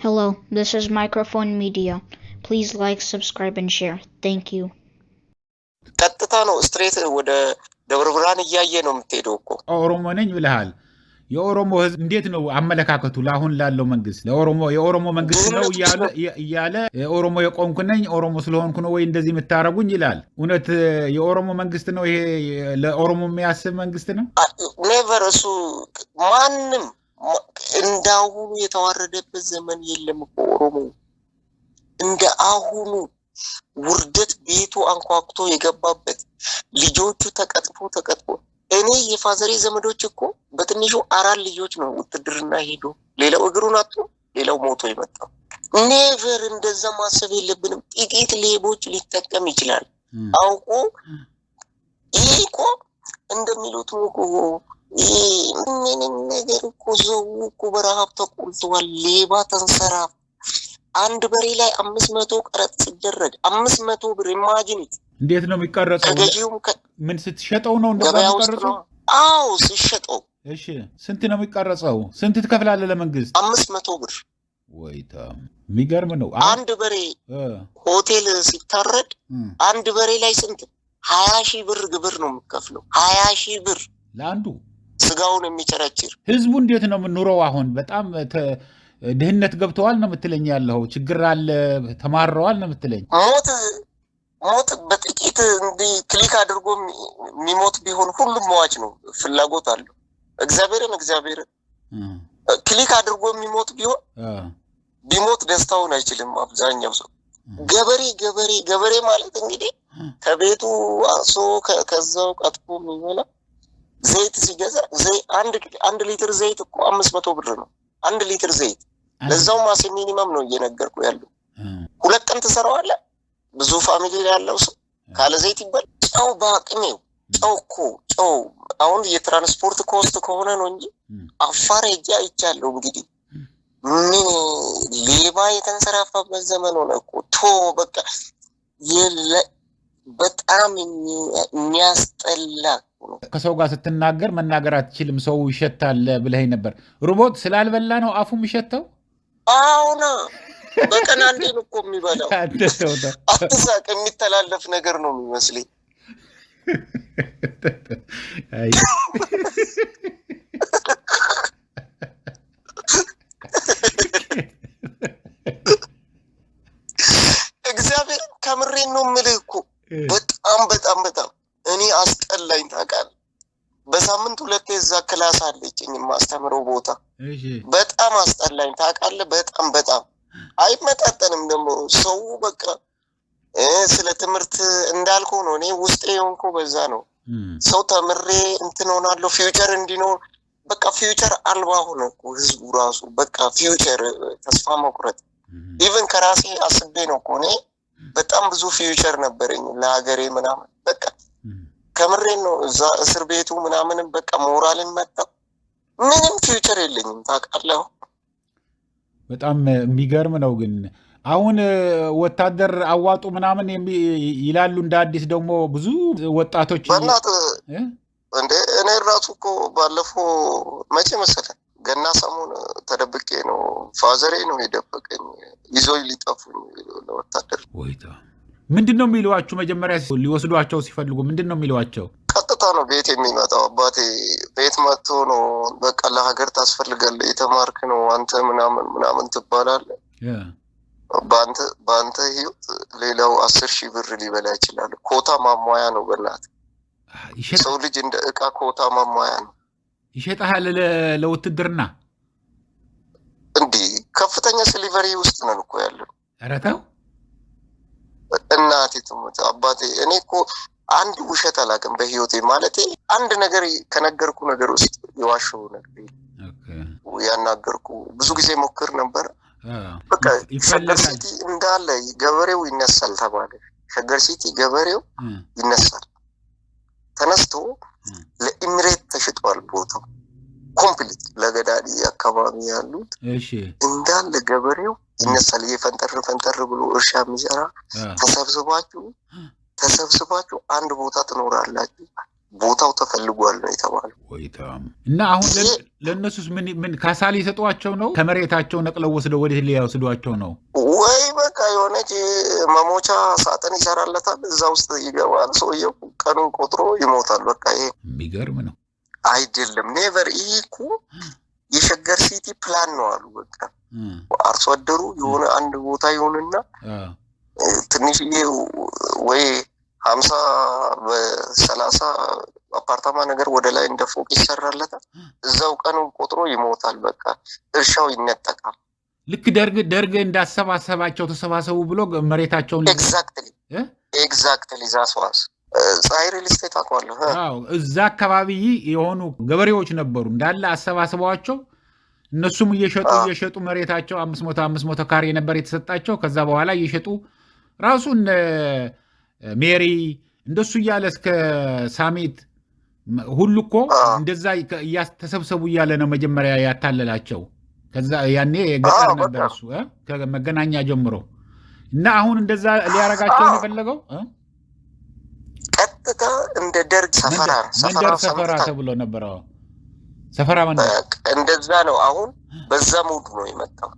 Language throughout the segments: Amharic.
Hello, this is Microphone Media. Please like, subscribe, and share. Thank you. ቀጥታ ነው ስትሬት ወደ ደብረ ብርሃን እያየ ነው የምትሄደው እኮ። ኦሮሞ ነኝ ብለሃል። የኦሮሞ ህዝብ እንዴት ነው አመለካከቱ ለአሁን ላለው መንግስት? የኦሮሞ መንግስት ነው እያለ ኦሮሞ የቆምኩ ነኝ ኦሮሞ ስለሆንኩ ነው ወይ እንደዚህ የምታረጉኝ ይላል። እውነት የኦሮሞ መንግስት ነው ይሄ? ለኦሮሞ የሚያስብ መንግስት ነው? ኔቨር። እሱ ማንም እንዳሁኑ የተዋረደበት ዘመን የለም እኮ ኦሮሞ። እንደ አሁኑ ውርደት ቤቱ አንኳኩቶ የገባበት ልጆቹ ተቀጥፎ እኔ የፋዘሬ ዘመዶች እኮ በትንሹ 4 ልጆች ነው ውትድርና ሄዶ ሌላው እግሩን አጥቶ ሌላው ሞቶ የመጣው። ኔቨር እንደዛ ማሰብ የለብንም። ጥቂት ሌቦች ሊጠቀም ይችላል አውቆ። ይሄ እኮ እንደሚሉት እኮ ምንም ነገር እኮ ዘው እኮ በረሃብ ተቆልቷል። ሌባ ተንሰራፍ አንድ በሬ ላይ 500 ቀረጥ ሲደረግ 500 ብር ኢማጂኒት። እንዴት ነው የሚቀረጸው? ምን ስትሸጠው ነው እንደዛ የሚቀረጸው? አዎ ሲሸጠው። እሺ ስንት ነው የሚቀረጸው? ስንት ትከፍላለህ ለመንግስት? 500 ብር። ወይታ የሚገርም ነው። አንድ በሬ ሆቴል ሲታረድ አንድ በሬ ላይ ስንት 20,000 ብር ግብር ነው የሚከፍለው። 20,000 ብር ለአንዱ ስጋውን የሚጨረጭር። ህዝቡ እንዴት ነው የምንኖረው? አሁን በጣም ድህነት ገብተዋል ነው የምትለኝ? ያለው ችግር አለ ተማረዋል ነው የምትለኝ? ሞት በጥቂት እንዲህ ክሊክ አድርጎ የሚሞት ቢሆን ሁሉም መዋጭ ነው። ፍላጎት አለው። እግዚአብሔርን ክሊክ አድርጎ የሚሞት ቢሆን ቢሞት ደስታውን አይችልም አብዛኛው ሰው። ገበሬ ማለት እንግዲህ ከቤቱ አንሶ ከዛው ቀጥፎ የሚበላ ዘይት ሲገዛ አንድ ሊትር ዘይት እኮ 500 ብር ነው። 1 ሊትር ዘይት ለዛው ማስ ሚኒመም ነው እየነገርኩ ያለው። 2 ቀን ትሰራዋለህ። ብዙ ፋሚሊ ያለው ሰው ካለ ዘይት ይበል። ጨው በአቅሜው ጨው አሁን የትራንስፖርት ኮስት ከሆነ ነው እንጂ አፋር ሄጄ አይቻለሁ። እንግዲህ ምን ሌባ የተንሰራፋበት ዘመን ሆነ እኮ በቃ በጣም የሚያስጠላ። ከሰው ጋር ስትናገር መናገር አትችልም ሰው ይሸታል ብለኸኝ ነበር። ሮቦት ስላልበላ ነው አፉ የሚሸተው? አሁን በቀን አንዴ ነው እኮ የሚበላው። አትሳቅ፣ የሚተላለፍ ነገር ነው የሚመስለኝ። እግዚአብሔር ከምሬን ነው የምልህ እኮ በጣም እኔ አስጠላኝ ታውቃለህ። በሳምንት 2 እዛ ክላስ አለችኝ የማስተምረው ቦታ። በጣም አስጠላኝ ታውቃለህ። በጣም አይመጣጠንም ደግሞ ሰው በቃ ስለ ትምህርት እንዳልከው ነው። እኔ ውስጤ የሆንኩ በዛ ነው። ሰው ተምሬ እንትን ሆናለሁ ፊውቸር እንዲኖር በቃ ፊውቸር አልባ ሆነ እኮ ህዝቡ ራሱ። በቃ ፊውቸር ተስፋ መቁረጥ። ኢቭን ከራሴ አስቤ ነው እኮ እኔ በጣም ብዙ ፊውቸር ነበረኝ ለሀገሬ ምናምን። በቃ ከምሬን ነው። እዛ እስር ቤቱ ምናምንም በቃ ሞራልን መጣ። ምንም ፊውቸር የለኝም ታውቃለህ። በጣም የሚገርም ነው። ግን አሁን ወታደር አዋጡ ምናምን ይላሉ። እንደ አዲስ ደግሞ ብዙ ወጣቶች እንደ እኔ ራሱ እኮ ባለፈው መቼ መሰለህ ገና ሰሞን ተደብቄ ነው ፋዘሬ ነው የደበቀኝ ይዞኝ ሊጠፉኝ ለወታደር። ወይታ ምንድን ነው የሚሏቸው? መጀመሪያ ሊወስዷቸው ሲፈልጉ ምንድን ነው የሚሏቸው? ቀጥታ ነው ቤት የሚመጣው። አባቴ ቤት መጥቶ ነው በቃ ለሀገር ታስፈልጋለህ፣ የተማርክ ነው አንተ ምናምን ትባላለህ። በአንተ ህይወት ሌላው 10,000 ብር ሊበላ ይችላል። ኮታ ማሟያ ነው። በእናትህ ሰው ልጅ እንደ እቃ ኮታ ማሟያ ነው። ይሸጣል ለውትድርና። እንዲህ ከፍተኛ ስሊቨሪ ውስጥ ነን እኮ ያለን። ኧረ ተው እናቴ ትሙት አባቴ። እኔ እኮ አንድ ውሸት አላውቅም በህይወቴ። ማለቴ አንድ ነገር ከነገርኩ ነገር ውስጥ የዋሸው ነገር ያናገርኩ ብዙ ጊዜ ሞክር ነበር። በቃ ሸገር ሲቲ እንዳለ ገበሬው ይነሳል ተባለ። ሸገር ሲቲ ገበሬው ይነሳል። ተነስቶ ለኢሚሬት ተሽጧል ቦታው ኮምፕሊት። ለገዳዲ አካባቢ ያሉት እንዳለ ገበሬው ይነሳል። ፈንጠር ብሎ እርሻ የሚሰራ ተሰብስባችሁ አንድ ቦታ ትኖራላችሁ። ቦታው ተፈልጓል ነው የተባለው። ወይታም እና አሁን ለነሱስ ምን ካሳሊ ሰጧቸው ነው? ከመሬታቸው ነቅለው ወስደው ወደ ሊያወስዷቸው ነው ወይ? በቃ የሆነች መሞቻ ሳጥን ይሰራለታል፣ እዛ ውስጥ ይገባል ሰውየው፣ ቀኑን ቆጥሮ ይሞታል። በቃ ይሄ የሚገርም ነው አይደለም? ኔቨር። ይሄ እኮ የሸገር ሲቲ ፕላን ነው አሉ። በቃ አርሶ አደሩ የሆነ አንድ ቦታ ይሆንና ትንሽዬ ወይ 50 በ30 አፓርታማ ነገር ወደ ላይ እንደ ፎቅ ይሰራለታል። እዛው ቀኑን ቆጥሮ ይሞታል። በቃ እርሻው ይነጠቃል። ልክ ደርግ እንዳሰባሰባቸው ተሰባሰቡ ብሎ መሬታቸውን ኤግዛክትሊ ዛስዋስ ፀሐይ ሪል ስቴት አውቀዋለሁ። እዛ አካባቢ የሆኑ ገበሬዎች ነበሩ እንዳለ አሰባስበዋቸው እነሱም እየሸጡ መሬታቸው 500 ካሬ ነበር የተሰጣቸው። ከዛ በኋላ እየሸጡ ራሱን ሜሪ እንደሱ እያለ እስከ ሳሜት ሁሉ እኮ እንደዛ ተሰብሰቡ እያለ ነው መጀመሪያ ያታለላቸው። ከዛ ያኔ ገጠር ነበር እሱ ከመገናኛ ጀምሮ እና አሁን እንደዛ ሊያረጋቸው ነው የፈለገው። ቀጥታ እንደ ደርግ ሰፈራ ተብሎ ነበር። ሰፈራ እንደዛ ነው። አሁን በዛ ሙድ ነው የመጣው።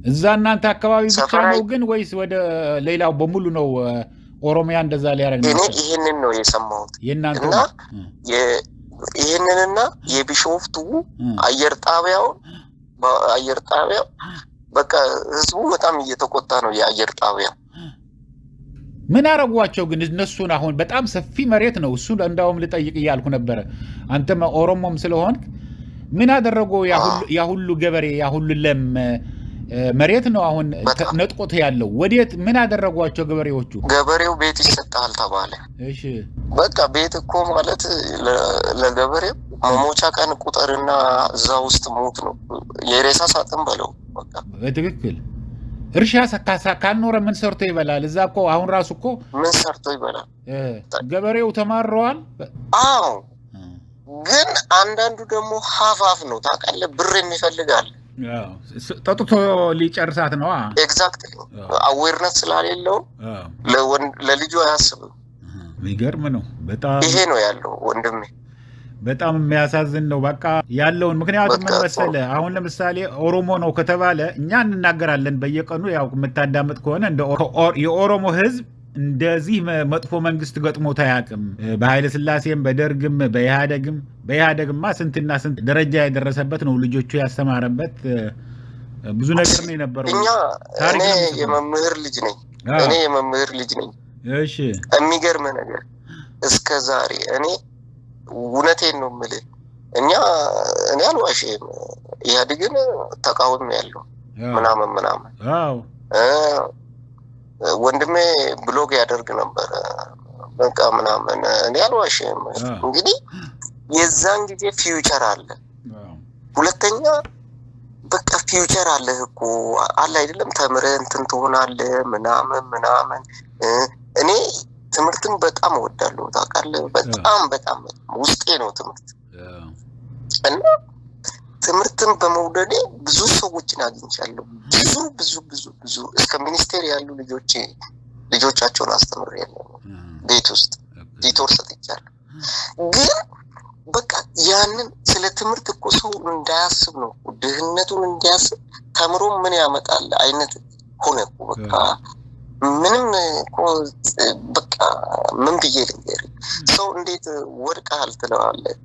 እዛ እናንተ አካባቢ ብቻ ነው ግን ወይስ ወደ ሌላው በሙሉ ነው? ኦሮሚያ እንደዛ ሊያረግ ነው? ይሄንን ነው የሰማሁት። የእናንተ ይሄንንና የቢሾፍቱ አየር ጣቢያው በቃ ህዝቡ በጣም እየተቆጣ ነው። የአየር ጣቢያው ምን አረጓቸው ግን እነሱን? አሁን በጣም ሰፊ መሬት ነው እሱ። እንዳውም ልጠይቅ እያልኩ ነበረ። አንተም ኦሮሞም ስለሆን ምን አደረጉ? ያ ሁሉ ገበሬ ያ ሁሉ ለም መሬት ነው አሁን ነጥቆት ያለው። ወዴት ምን አደረጓቸው ገበሬዎቹ? ገበሬው ቤት ይሰጣል ተባለ። እሺ በቃ ቤት እኮ ማለት ለገበሬው መሞቻ ቀን ቁጥርና እዛ ውስጥ ሞት ነው። የሬሳ ሳጥን በለው በቃ በትክክል። እርሻ ካልኖረ ምን ሰርቶ ይበላል? እዛ እኮ አሁን ራሱ እኮ ምን ሰርቶ ይበላል? ገበሬው ተማረዋል። አዎ ግን አንዳንዱ ደግሞ ሀፋፍ ነው ታውቃለህ፣ ብር የሚፈልጋል። ጠጥቶ ሊጨርሳት ነው። ኤግዛክትሊ አዌርነስ ስላሌለው ለልጁ አያስብም። የሚገርም ነው በጣም። ይሄ ነው ያለው ወንድሜ፣ በጣም የሚያሳዝን ነው በቃ ያለውን። ምክንያቱም ምን መሰለህ አሁን ለምሳሌ ኦሮሞ ነው ከተባለ እኛ እንናገራለን በየቀኑ። ያው የምታዳምጥ ከሆነ እንደ የኦሮሞ ህዝብ እንደዚህ መጥፎ መንግስት ገጥሞት አያውቅም። በኃይለ ሥላሴም በደርግም በኢህአደግማ ስንትና ስንት ደረጃ የደረሰበት ነው። ልጆቹ ያስተማረበት ብዙ ነገር ነው የነበረው። እኔ የመምህር ልጅ ነኝ። እሺ የሚገርም ነገር እስከ ዛሬ እኔ እውነቴን ነው የምልህ፣ እኔ አልዋሽም። ኢህአዴግን ተቃውሞ ያለው ምናምን አዎ ወንድሜ ብሎግ ያደርግ ነበር በቃ ምናምን። እኔ አልዋሽም። እንግዲህ የዛን ጊዜ ፊውቸር አለ። ሁለተኛ በቃ ፊውቸር አለ እኮ አለ አይደለም? ተምረህ እንትን ትሆናለህ ምናምን። እኔ ትምህርትን በጣም እወዳለሁ ታውቃለህ። በጣም ውስጤ ነው ትምህርት እና ትምህርትን በመውደዴ ብዙ ሰዎችን አግኝቻለሁ። ብዙ እስከ ሚኒስቴር ያሉ ልጆቻቸውን አስተምሬያለሁ። ቤት ውስጥ ቲቶር ሰጥቻለሁ። ግን በቃ ያንን ስለ ትምህርት እኮ ሰው እንዳያስብ ነው፣ ድህነቱን እንዲያስብ ተምሮ ምን ያመጣል አይነት ሆነ እኮ በቃ ምንም እኮ በቃ ምን ብዬ ልንገርህ፣ ሰው እንዴት ወድቀሃል ትለዋለህ?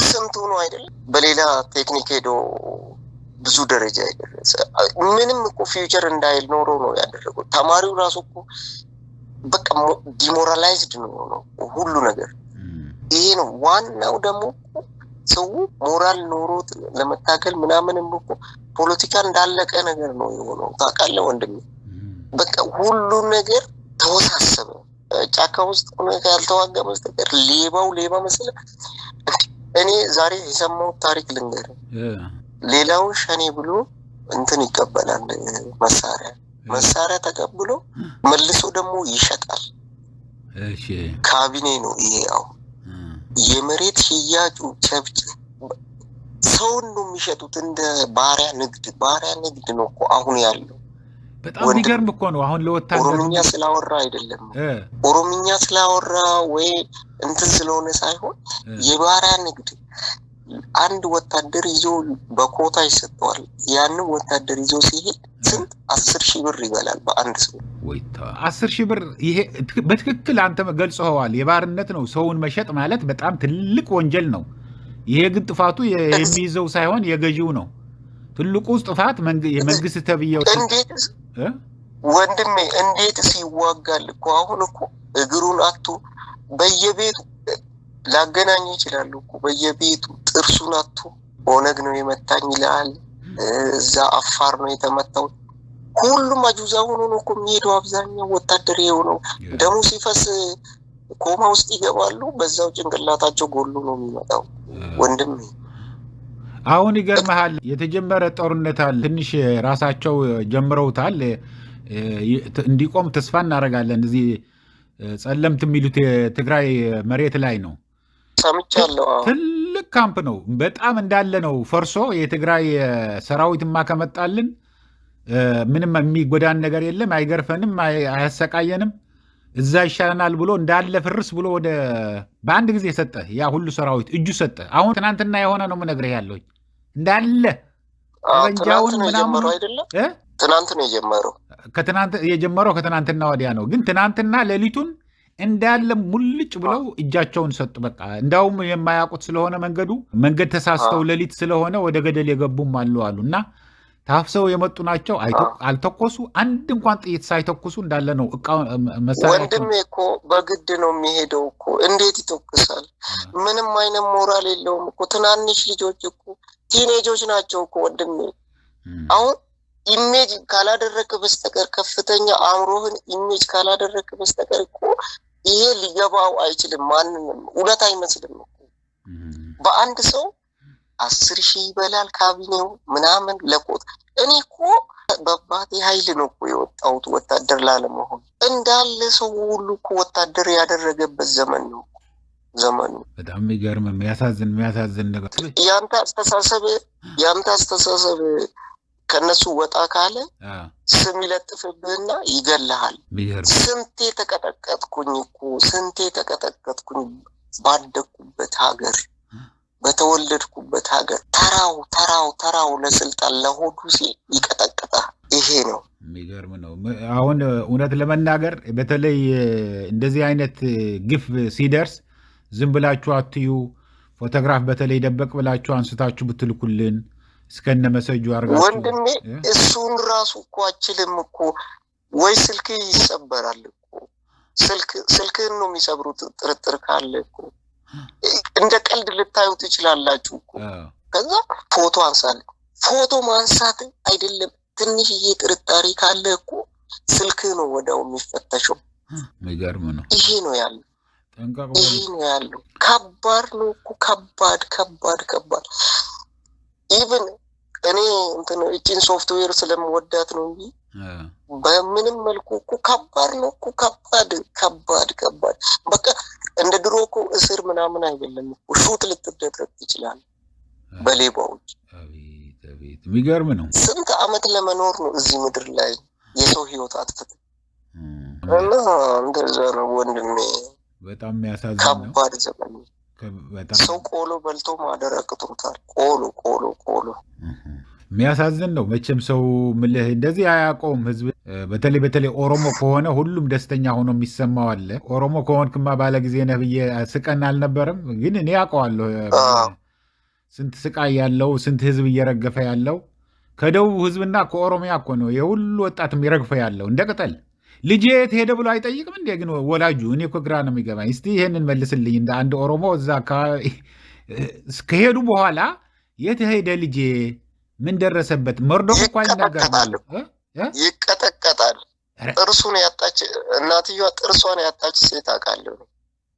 ስንቱ ነው አይደለም በሌላ ቴክኒክ ሄዶ ብዙ ደረጃ የደረሰ ምንም እኮ ፊውቸር እንዳይል ኖሮ ነው ያደረገው። ተማሪው ራሱ እኮ በቃ ዲሞራላይዝድ ነው ሁሉ ነገር። ይሄ ነው ዋናው። ደግሞ ሰው ሞራል ኖሮት ለመታገል ምናምንም እኮ ፖለቲካ እንዳለቀ ነገር ነው የሆነው ታውቃለህ ወንድሜ። በቃ ሁሉ ነገር ተወሳሰበ። ጫካ ውስጥ ሆነ ያልተዋጋ በስተቀር ሌባ መሰለህ። እኔ ዛሬ የሰማሁት ታሪክ ልንገርህ። ሌላው ሸኔ ብሎ እንትን ይቀበላል መሳሪያ ተቀብሎ መልሶ ደግሞ ይሸጣል። እሺ ካቢኔ ነው ይሄ። ያው የመሬት ሽያጩ ቸብጭ ሰውን ነው የሚሸጡት። እንደ ባሪያ ንግድ ነው እኮ አሁን ያለው። በጣም የሚገርም እኮ ነው። አሁን ለወታደር ኦሮምኛ ስላወራ አይደለም ኦሮምኛ ስላወራ ወይ እንትን ስለሆነ ሳይሆን የባሪያ ንግድ አንድ ወታደር ይዞ በኮታ ይሰጠዋል። ያን ወታደር ይዞ ሲሄድ ስንት 10,000 ብር ይበላል በአንድ ሰው። ወይታ 10,000 ብር። ይሄ በትክክል አንተ ገልጸኸዋል። የባርነት ነው። ሰውን መሸጥ ማለት በጣም ትልቅ ወንጀል ነው። ይሄ ግን ጥፋቱ የሚይዘው ሳይሆን የገዢው ነው። ትልቁ ጥፋት የመንግስት ተብየው ወንድሜ እንዴት ሲዋጋል እኮ አሁን እኮ እግሩን አጥቶ በየቤቱ ላገናኝ ይችላል እኮ በየቤቱ ጥርሱን አጥቶ ኦነግ ነው የመታኝ ይላል። እዛ አፋር ነው የተመታው። ሁሉም አጁዛ ሆኖ ነው እኮ የሚሄደው። አብዛኛው ወታደር የሆነው ደሙ ሲፈስ ኮማ ውስጥ ይገባሉ። በዛው ጭንቅላታቸው ጎሉ ነው የሚመጣው። ወንድሜ አሁን ይገርምሃል፣ የተጀመረ ጦርነት አለ። ትንሽ ራሳቸው ጀምረውታል። እንዲቆም ተስፋ እናደርጋለን። እዚህ ጸለምት የሚሉት የትግራይ መሬት ላይ ነው። ሰምቻለሁ። ትልቅ ካምፕ ነው። በጣም እንዳለ ነው ፈርሶ። የትግራይ ሰራዊትማ ከመጣልን ምንም የሚጎዳን ነገር የለም። አይገርፈንም፣ አያሰቃየንም። እዛ ይሻለናል ብሎ እንዳለ ፍርስ ብሎ ወደ በአንድ ጊዜ ሰጠ። ያ ሁሉ ሰራዊት እጁ ሰጠ። አሁን ትናንትና የሆነ ነው የምነግርህ ያለው እንዳለ ጠመንጃውን ምናምን አይደለም። ትናንት ነው የጀመረው። ከትናንትና ወዲያ ነው። ግን ትናንትና ሌሊቱን እንዳለ ሙልጭ ብለው እጃቸውን ሰጡ። በቃ እንዳውም የማያውቁት ስለሆነ መንገድ ተሳስተው ሌሊት ስለሆነ ወደ ገደል የገቡም አሉ እና ታፍሰው የመጡ ናቸው። አልተኮሱ፣ አንድ እንኳን ጥይት ሳይተኩሱ እንዳለ ነው መሳሪያ። ወንድሜ እኮ በግድ ነው የሚሄደው እኮ። እንዴት ይተኩሳል? ምንም አይነት ሞራል የለውም እኮ። ትናንሽ ልጆች እኮ ቲኔጆች ናቸው እኮ ወንድሜ። አሁን ኢሜጅ ካላደረክ በስተቀር ከፍተኛ አእምሮህን ኢሜጅ ካላደረክ በስተቀር እኮ ይሄ ሊገባው አይችልም። ማንንም እውነት አይመስልም እኮ። በአንድ ሰው 10,000 ይበላል ካቢኔው ምናምን ለቆት። እኔ እኮ በባቴ ኃይል ነው እኮ የወጣሁት ወታደር ላለመሆን። እንዳለ ሰው ሁሉ እኮ ወታደር ያደረገበት ዘመን ነው ዘመኑ። በጣም የሚገርም የሚያሳዝን ነገር። ያንተ አስተሳሰብ ከነሱ ወጣ ካለ ስም ይለጥፍብህና ይገልሃል። ስንቴ ተቀጠቀጥኩኝ ባደግኩበት ሀገር በተወለድኩበት ሀገር ተራው ለስልጣን ለሆዱ ሲል ይቀጠቅጣል። ይሄ ነው የሚገርም ነው። አሁን እውነት ለመናገር በተለይ እንደዚህ አይነት ግፍ ሲደርስ ዝም ብላችሁ አትዩ። ፎቶግራፍ በተለይ ደበቅ ብላችሁ አንስታችሁ ብትልኩልን እስከነ መሰጁ አርጋችሁ። ወንድሜ እሱን ራሱ እኮ አችልም እኮ። ወይ ስልክ ይሰበራል እኮ። ስልክህን ነው የሚሰብሩት ጥርጥር ካለ እኮ። እንደ ቀልድ ልታዩ ትችላላችሁ እኮ። ከዛ ፎቶ አንሳለ። ፎቶ ማንሳት አይደለም፣ ትንሽዬ ጥርጣሬ ካለ እኮ ስልክ ነው ወዲያው የሚፈተሸው። የሚገርም ነው። ይሄ ነው ያለው። ከባድ ነው እኮ። ከባድ ኢቭን እኔ እቺን ሶፍትዌር ስለምወዳት ነው እንጂ በምንም መልኩ እኮ ከባድ ነው እኮ። ከባድ በቃ እንደ ድሮ እኮ እስር ምናምን አይደለም እኮ። ሹት ልትደረግ ይችላል በሌባዎች። የሚገርም ነው። ስንት ዓመት ለመኖር ነው እዚህ ምድር ላይ የሰው ህይወት አጥፍተህ እና እንደዛ ነው ወንድሜ። በጣም የሚያሳዝን ነው። ከባድ ዘመን ነው። ሰው ቆሎ በልቶ ማደር አቅቶታል። ቆሎ የሚያሳዝን ነው። መቼም ሰው ምልህ እንደዚህ አያውቀውም ህዝብ። በተለይ ኦሮሞ ከሆነ ሁሉም ደስተኛ ሆኖ የሚሰማው አለ። ኦሮሞ ከሆንክማ ባለ ጊዜ ነህ ብዬ ስቀን አልነበረም። ግን እኔ ያውቀዋለሁ ስንት ስቃይ ያለው፣ ስንት ህዝብ እየረገፈ ያለው። ከደቡብ ህዝብና ከኦሮሚያ እኮ ነው የሁሉ ወጣት የሚረግፈ ያለው እንደ ቅጠል። ልጅ የት ሄደ ብሎ አይጠይቅም እንዴ? ግን ወላጁ እኔ እኮ ግራ ነው የሚገባኝ። እስቲ ይሄንን መልስልኝ። እንደ አንድ ኦሮሞ እዛ አካባቢ ከሄዱ በኋላ የት ሄደ ልጄ? ምን ደረሰበት? መርዶክ እኮ አይነገርም። ይቀጠቀጣል። ጥርሱን ያጣች እናትየዋ ጥርሷን ያጣች ሴት አውቃለሁ።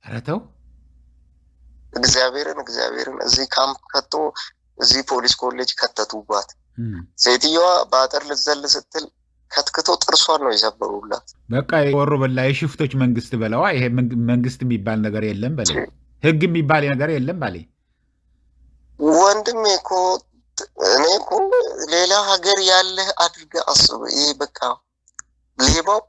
ኧረ ተው እግዚአብሔርን እዚህ ካምፕ ከቶ እዚህ ፖሊስ ኮሌጅ ከተቱባት። ሴትየዋ በአጥር ልዘል ስትል ከትክቶ ጥርሷን ነው የሰበሩላት። በቃ ወሮ በላ የሽፍቶች መንግስት በለዋ። ይሄ መንግስት የሚባል ነገር የለም በለ፣ ህግ የሚባል ነገር የለም ባለ ወንድሜ እኮ። እኔ እኮ ሌላ ሀገር ያለህ አድርገህ አስብ። ይሄ በቃ ሌባው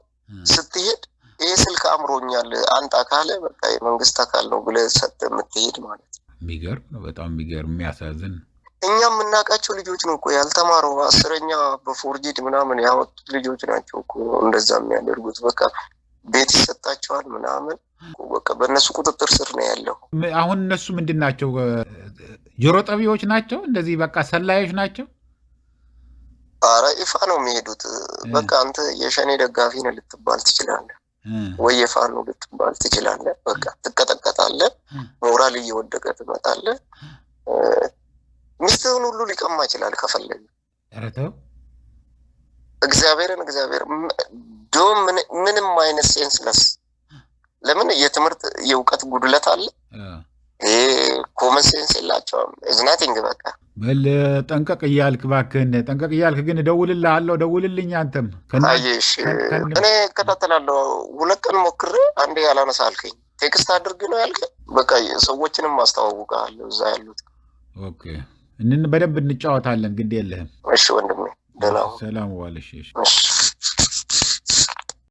ስትሄድ ይሄ ስልክ አምሮኛል አንጣ ካለ በቃ የመንግስት አካል ነው ብለህ ሰጥተህ የምትሄድ ማለት ነው። የሚገርም ነው። በጣም የሚገርም የሚያሳዝን። እኛም የምናውቃቸው ልጆች ነው እኮ ያልተማረው 10ኛ በፎርጂድ ምናምን ያወጡ ልጆች ናቸው እኮ እንደዛ የሚያደርጉት። በቃ ቤት ይሰጣቸዋል ምናምን በቃ በእነሱ ቁጥጥር ስር ነው ያለው። አሁን እነሱ ምንድን ናቸው? ጆሮ ጠቢዎች ናቸው? እንደዚህ በቃ ሰላዮች ናቸው? አረ ይፋ ነው የሚሄዱት። በቃ አንተ የሸኔ ደጋፊ ነህ ልትባል ትችላለህ፣ ወይ የፋኖ ልትባል ትችላለህ። በቃ ትቀጠቀጣለህ፣ ሞራል እየወደቀ ትመጣለህ። ሚስትህን ሁሉ ሊቀማ ይችላል ከፈለገ። ኧረ ተው እግዚአብሔር ምንም አይነት ሴንስለስ። ለምን የትምህርት የእውቀት ጉድለት አለ። ይሄ ኮመን ሴንስ የላቸውም። እዝናቲንግ በቃ በል ጠንቀቅ እያልክ እባክህን ጠንቀቅ እያልክ ግን እደውልልሃለሁ። ደውልልኝ አንተም። አየሽ እኔ እከታተላለሁ። 2 ቀን ሞክሬ አንዴ ያላነሳ አልከኝ። ቴክስት አድርግ ነው ያልከኝ። በቃ ሰዎችንም አስተዋውቃለሁ እዛ ያሉት። ኦኬ በደንብ እንጫወታለን። ግድ የለህም። እሺ ወንድሜ ደህና ሰላም ዋልሽ። እሺ